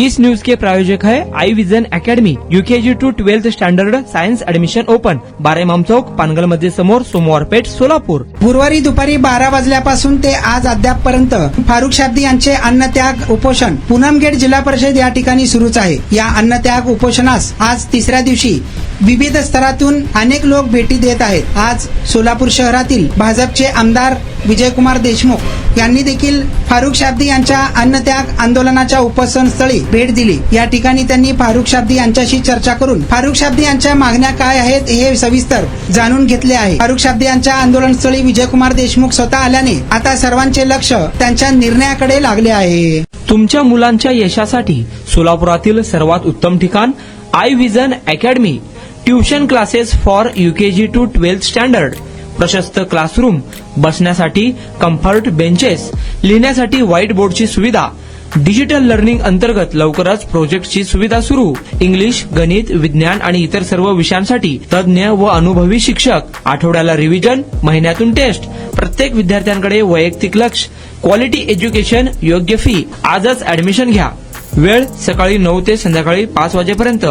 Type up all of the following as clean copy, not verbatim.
इस news के प्रायोजक है I Vision Academy, UKG to 12th standard science admission open, 12 Imam Chowk, Pangal मध्ये समोर, सोमवार पेठ, सोलापूर। गुरुवारी दुपारी 12 वाजल्यापासून ते आज अद्यापपर्यंत फारुख शाब्दी यांचे अन्नत्याग उपोषण पूनमगेट जिल्हा परिषद या ठिकाणी सुरूच आहे। या अन्नत्याग उपोषणास आज तिसऱ्या दिवशी विविध स्तरातून अनेक लोक भेटी देत आहेत। आज सोलापूर शहरातील भाजपचे आमदार विजयकुमार देशमुख यांनी देखील फारुख शाब्दी यांच्या अन्नत्याग आंदोलनाच्या उपोषण स्थळी भेट दिली। या ठिकाणी त्यांनी फारुख शाब्दी यांच्याशी चर्चा करून फारुख शाब्दी यांच्या मागण्या काय आहेत हे सविस्तर जाणून घेतले आहे। फारुख शाब्दी यांच्या आंदोलन स्थळी विजयकुमार देशमुख स्वतः आल्याने आता सर्वांचे लक्ष त्यांच्या निर्णयाकडे लागले आहे। तुमच्या मुलांच्या यशासाठी सोलापुरातील सर्वात उत्तम ठिकाण I Vision Academy, tuition classes for UKG to 12th standard, प्रशस्त क्लासरूम, बसण्यासाठी कम्फर्ट बेंचेस, लिहिण्यासाठी व्हाईट बोर्डची सुविधा, डिजिटल लर्निंग अंतर्गत लवकरच प्रोजेक्टची सुविधा सुरू, इंग्लिश, गणित, विज्ञान आणि इतर सर्व विषयांसाठी तज्ञ व अनुभवी शिक्षक, आठवड्याला रिव्हिजन, महिन्यातून टेस्ट, प्रत्येक विद्यार्थ्यांकडे वैयक्तिक लक्ष, क्वालिटी एज्युकेशन, योग्य फी। आजच ऍडमिशन घ्या। वेळ सकाळी 9 ते संध्याकाळी 5 वाजेपर्यंत।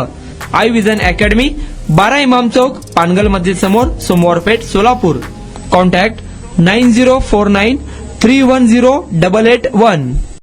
आई विजन अकॅडमी, 12 इमाम चौक, पानगल मस्जिद समोर, सोमवार पेठ, सोलापूर। कॉन्टॅक्ट 9049310881।